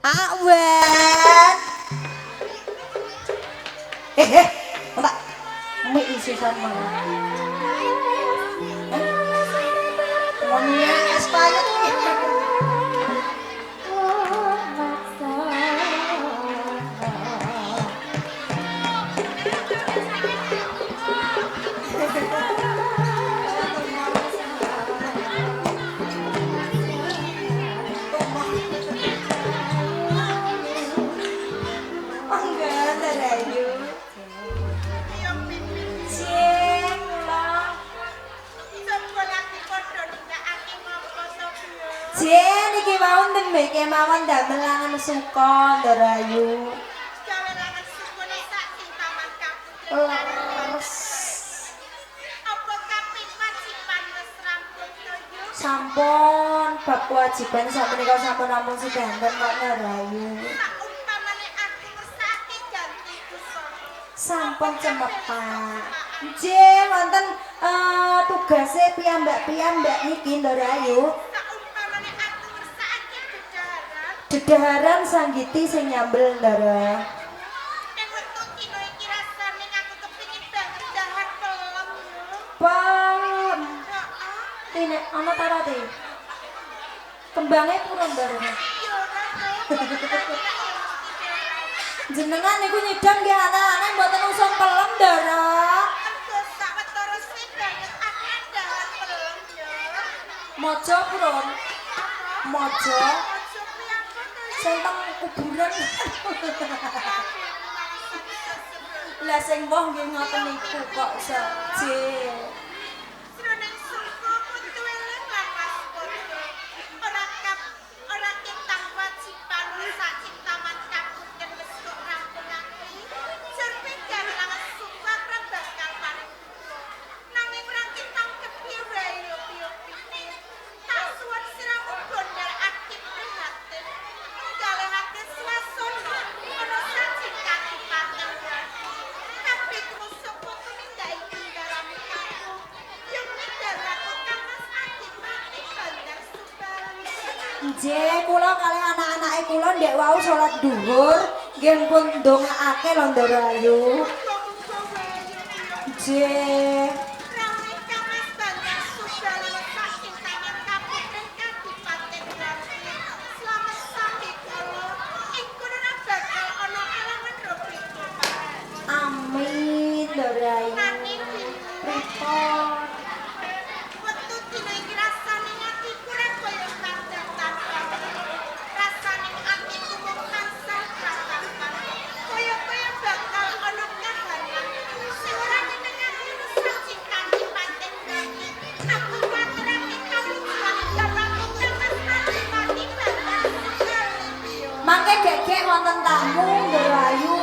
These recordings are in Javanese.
Awen. Enggak. Mik isi sama. Monia expired. Jen iki mau ndembe kemawon damel langan suka Ndarayu. Gawe langan sukune sak sing taman kampung. Leres. Apa kapipat sipan wis rampung to yo? Sampun bab kewajiban sakmenika sampun rampung sedanten kok Ndarayu. Sak umpamane aku ngersake ganti kusana. Sampun cemepak. Nggih wonten tugase piyambak-piyambak niki Ndarayu. Sak umpamane aku ngersake dedaharan. Dedaharan sanggiti sing nyambel Ndara. Nek wektu kino iki rasane aku kepengin banget dahar pelem yo. Pam. Heeh. Ini ana tarate. Kembange purun Ndara. Yo ora. Jenengan niku nyidam nggih anak-anak mboten usum pelem Ndara. Mergo sak wetara suwi banget aku dahar pelem yo. Mojo purun. Mojo Ojo kuwi apa to? sing teng kuburan. Lah sing woh nggih ngoten niku kok seje. Sroning suku kudu eling lan waspada. Ora ketang wajiban sak cintaman kabupaten wis kok rampungake. Surpe galang suku ora bakal paring. Nanging ora ketang kepiye wae yo pikir. Tak suwun siramu gondal aktif prihatin. Galehake swasana ana sajing kadipaten. Kabeh krusuk putune ndai tinggalane aku. Yang nindaraku kamas aktif mati bandar Subang. Nggih, kula kalih anak-anake kula ndek wau salat dhuwur, nggih pun ndongaake lho Ndarayu. Muga-muga wae yo. Nggih. Ramen kamas bandar Subang sak cintaman kabupaten kadipaten Gresik. Slamet sami kula. Ing kono ora bakal ana alangan robi keparan. Amin Ndarayu. Nanging Repot. wektu dina iki rasane atiku ora kaya kandang tanpa. Rasane atiku mung tansah ratapan. Kaya-kaya bakal ana kahanan. Sing ora nyenengake sajing kadipaten Gresik. Aku maturake kawujuan dapaku kamas mati bandar Subang. Mangke gek-gek wonten tamu Ndarayu.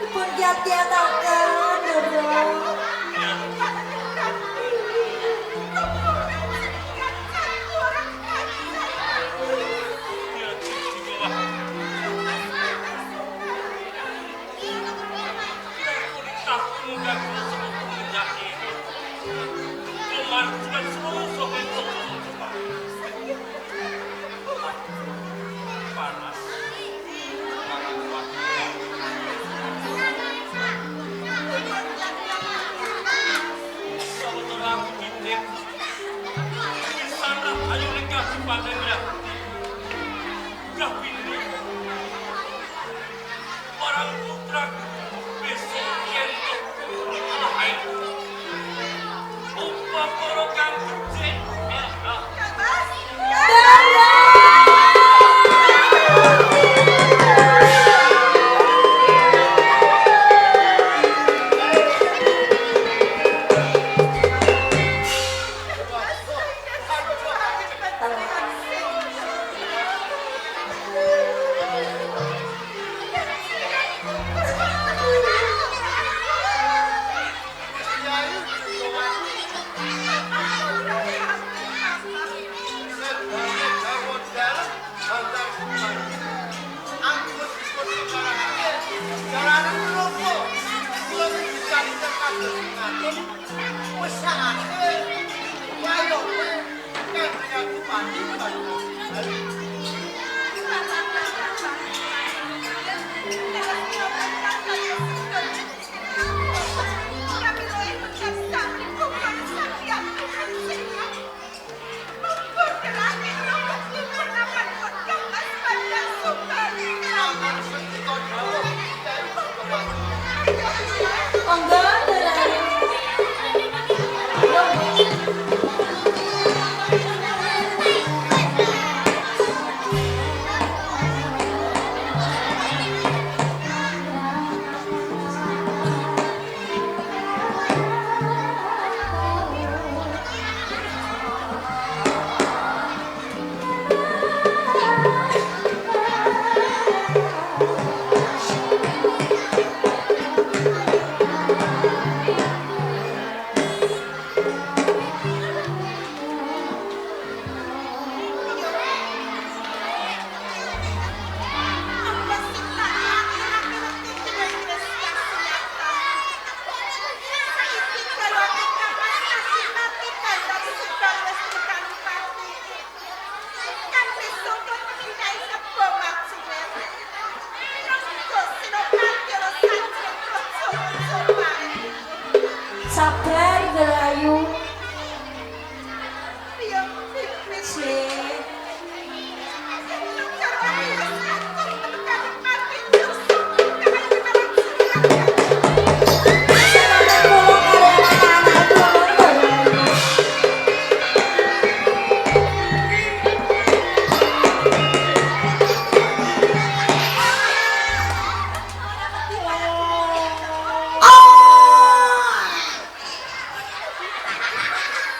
Pun kiat-kiataken Ndara. Sabar Derayu.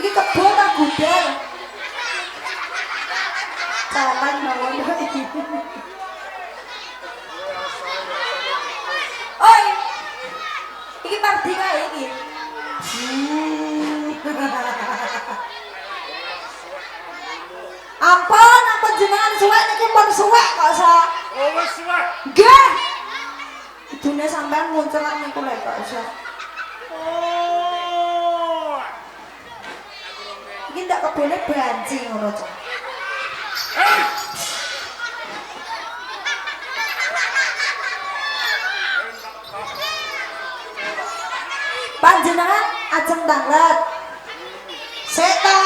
Iki kebo ta gudel. Kapan mawon iki. Oi. Iki pardi kae iki. Ampun jenengan suwek niki pun suwek kok sa. Oh wis suwek. Nggih. Idune sampean muncul nang niku lek kok sa. Oh. Iki ndak kebone banci ngono cah. Panjenengan ajeng tanglet. Seta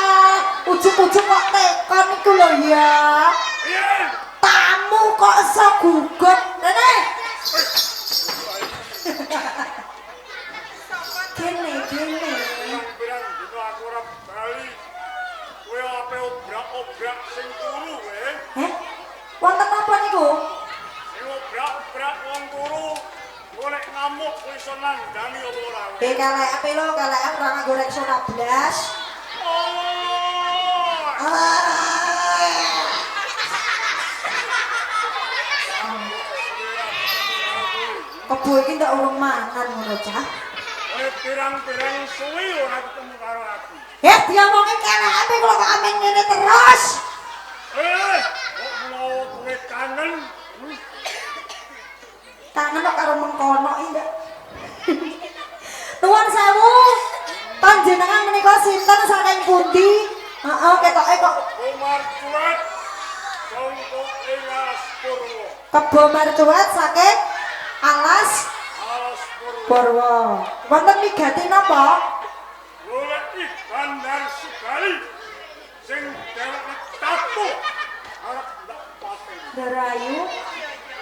ujug-ujug kok tekon iku lho ya. Iya. Tamu kok iso gugut. Rene. Kene. Pirang dino aku ora bali. Kowe ape obrak-obrak sing turu kowe. Heh? Wonten apa niku? Sing obrak-obrak wong turu. Golek ngamuk kowe iso nandani apa ora kowe. Kalek ape lo, kalek ora nganggo Rexona blas. Oh. Kebo iki ndak urung mangan ngono cah. Kowe pirang-pirang suwi ora ketemu karo aku. Diomongi kalek ape kok amen ngene terus. Kok mau kowe kangen? Kangen kok karo mengkono iki ndak. Nuwun sewu. Panjenengan menika sinten saking pundi? Heeh, ketoke kok Umar Cuat. Contoh Elas Purwo. Kebo Marcuat saking Alas Alas Purwo. Purwo. Wonten migati napa? Golek Bandar Sugali. Sing dheweke tato arep ndak paten. Darayu.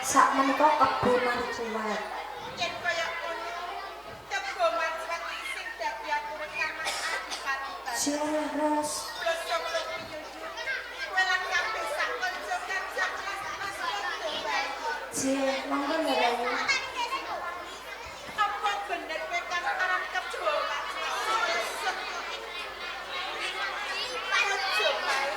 sak menika kebo marcuwet. Yen kaya ngono, kebo marcuwet sing dadi aturé Kang Mas Adipati Bandar. Jelas. Blosok piyuyu, kowe lan kabeh sak kanca kan sak mas padha wae. Jeh, monggo Rayu. Apa bener kowe kan arep kebo marcuwet? Ojo bae.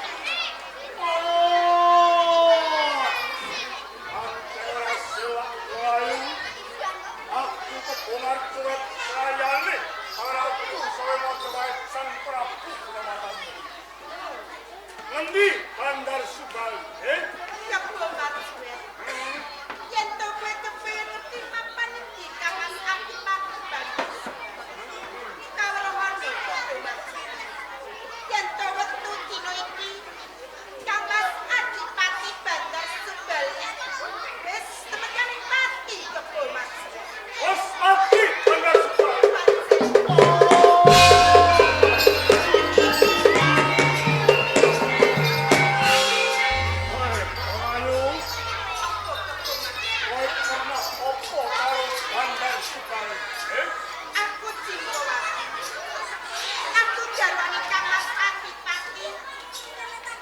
Aku kebomar curet layani harapku saya mau kebaik sang Prabu Ramatan. Ngendi Bandar Subal, Kebo marcuwet. Yen to kowe kepengin ngerti mapan iki Kang Mas Adipati Bandar. Kawruhan kebo marcuwet. Yen to wektu dina iki Kang Mas Adipati Bandar Subal. Wis temekane pati kebo marcuwet. Bos mati Bandar Subal. Ayo, kowe pernah opo karo Bandar Subal, Aku Jimbawati. Aku jarwane Kang Mas Adipati.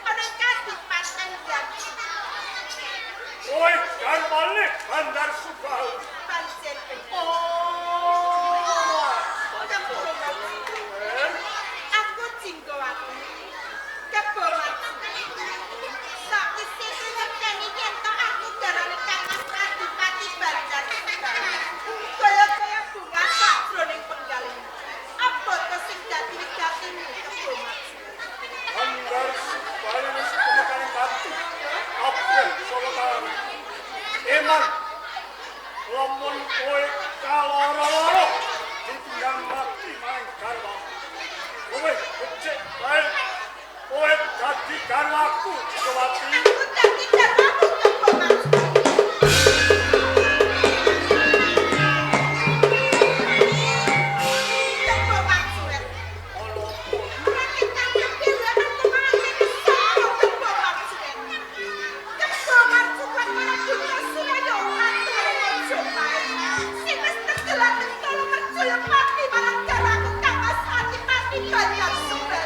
Ana Kadipaten Jati. Kowe jan balik Bandar Subal. Pancen bener. Kebo marcuwet. Aku Jinggawati. Kebo marcuwet. Sakwise ngerteni yen to aku jarane Kang Mas Adipati Bandar Subal. Kaya-kaya bunga sakjroning penggal. Apa to sing dadi wigatimu kebo marcuwet? Bandar Subal wis temekan pati. Kabeh solotan. Emang lamun kowe kaloro-loro ditinggal mati maring garwa. Kowe becik bae. Kowe dadi garwaku, Jimbawati. Aku dadi jarwamu kebo marcuwet. Kebo marcuwet. Ono Ora kita kira aku mati sapa kebo marcuwet. Kebo marcuwet ora dunya Suraya atur ojo bae. Sing wis tegelan tolong percaya mati marang garwaku Kang Mas Adipati Bandar Subal.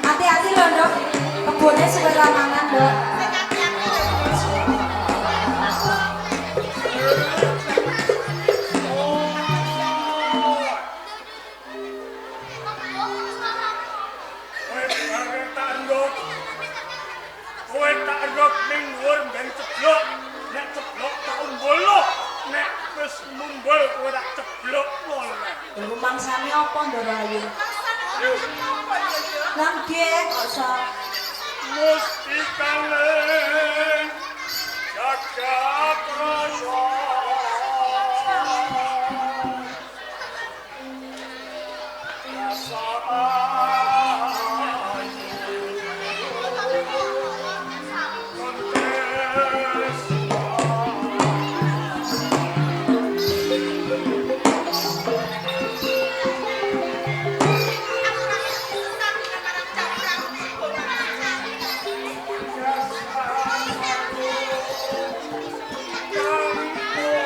Hati-hati loh, Dok. Kebunnya suwe lamangan, Dok. Kowe tak ndok ning dhuwur ben ceblok. Nek ceblok tak umbolo. Nek wis mumbul kowe tak ceblok meneh. Iku mangsane apa, Ndok Rayu? Nang nggih, kok iso. Musti kaleng jagat rasa. Rasa Aku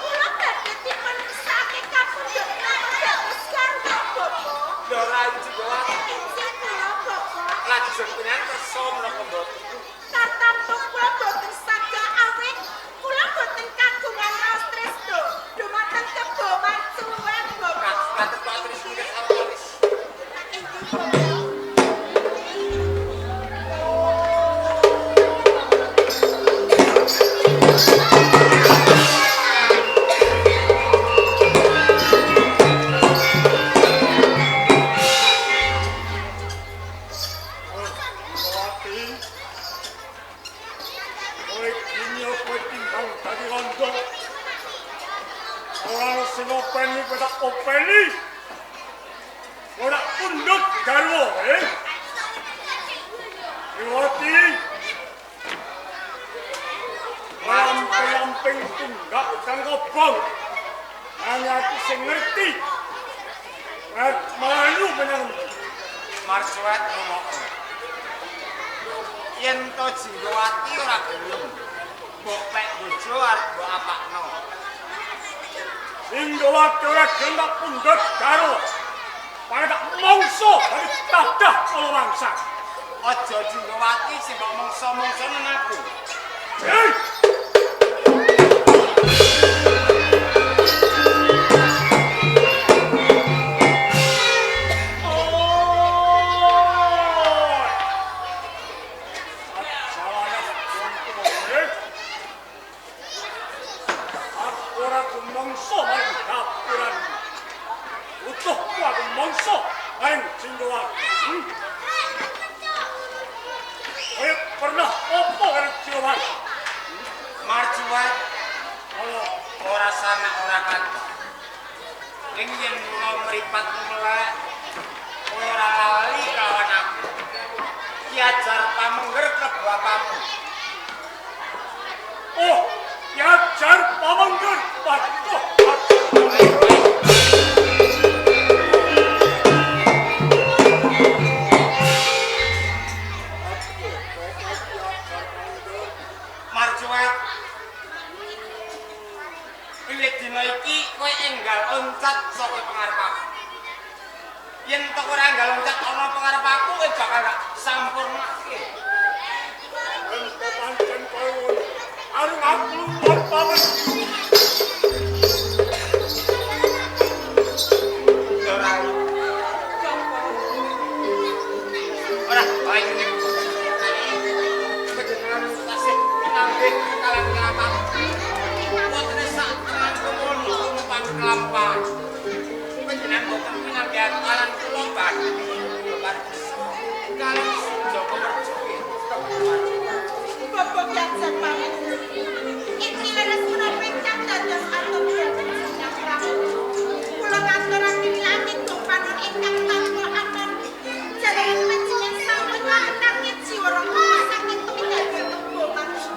Kula badhe dipun rayu Jogawati. Injil kula Bapak. Lajeng penyan kersa menapa mboten? Tartampa kula boten saged awit kula boten kagungan raos tresna dumateng kebo mancuan Bapak. Kados Pak Trisno nggih sawaris. Injil Bapak. Openi pada openi, ora pundut garwo, Iwati, lamping tunggak kang kobong, hanya aku sing ngerti, melayu menyang Marsuat ngomong. Yen to Jinggawati ora gelem, mbok pek bojo arep mbok apakno. Jinggawati ora gelem pundut garwo. Pada mongso dari tadah kalau mangsa. Aja Jinggawati sing mbok mongso-mongso nang aku. Hei! Pernah opo kan Jiwa? Marjuat ora sana ora kata. Ing yen kula mripat melek ora lali kawan aku. Ki ajar pamengger ke bapakmu. Oh, ya jar pamengger patuh. Marjuat. Wiwit dina iki kowe enggal oncat saka pengarep aku. Yen tok ora enggal oncat ana pengarep aku kowe bakal gak sampurnake. Ento pancen kowe arep aku lumpur pamen. Ora, ayo ning. Panjenengan tasih nangge kalan kelapa. Wonten sak tenan kono numpan kelampahan. Panjenengan boten pinangge kalan kula badhe. Kalan Joko Mercuwi. Bapak biasa pamit. Iki leres kula pencang dados atur yang pramu. Kula ngaturaken langit tumpanon ingkang tanpa aman. Jalaran panjenengan sampun ngandhani jiwa rasa saking pindhahan kebo manusia.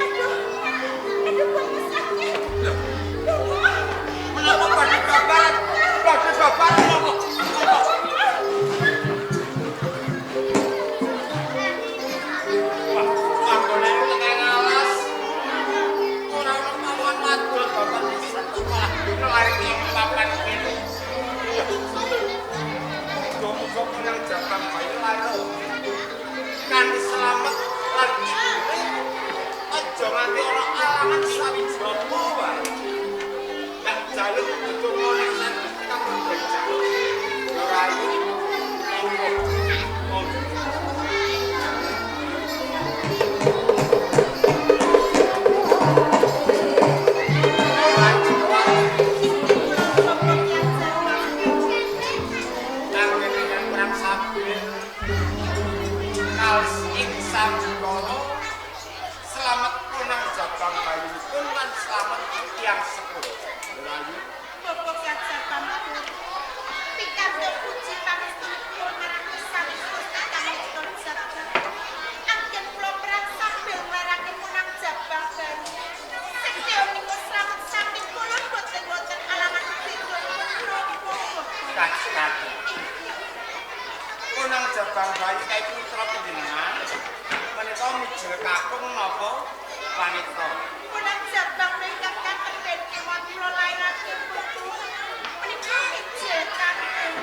Aduh bapak sakit. Menapa badhe babaran? Badhe babaran menapa? Anggone tekan alas. Ora ono pawon wadon bapak bisa malah nglarik ing papan kene. Muga-muga penang jabang bayi laro. Kanthi selamat lan ibune. Aja nganti ana alangan sawijana wae. Nek jaluk betungo ning santen kang becak. Ora ayu. Selamat punang jabang bayipun lan selamat tiyang sepuh. Melayu Bapak biasa pamit. Pikantuk puji pangestunipun marang Sang Gusti Kang Nistol Jagat. Anggen kula perang sambil marake punang jabang bayi. Sedheunipun slamet samping kula boten wonten alangan beda kula. kaki-kaki. Punang jabang bayi kae putra panjenengan. Menika mijil kakung napa wanita? Punang jabang ingkang kathah ben kemawon kula lairaken putu. Menika mijil kakung.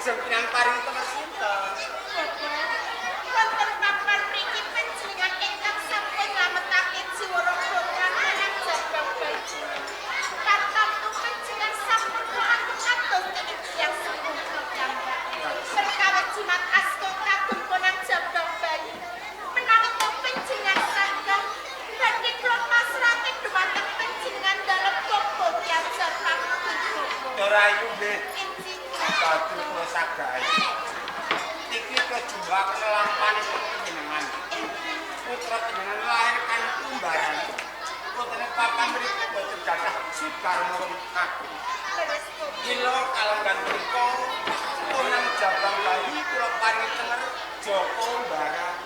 lajeng pinang paring temen sinten? Wonten papan mriki panjenengan ingkang sampun nglametake jiwa raga kaliyan Jabang Bayi. Katamtu panjenengan sampun atus ing tiyang sepuh piyambak. Perkawis jimat asta kagem Bonang Jabang Bayi. Menawi panjenengan saged badhe kula pasrahke dhumateng panjenengan dalem bapa tiyang Jabang Bayi. Rayu nggih. Injih. Badhe kula sagahi. Iki kejuwaken lampane panjenengan. Putra panjenengan lair kan tumbaran. Putrane papan mriki boten gadah sikarma kakung. Leres kula. Ilo kalenggan menika Bonang Jabang Bayi kula paringi tenger Joko Mbara.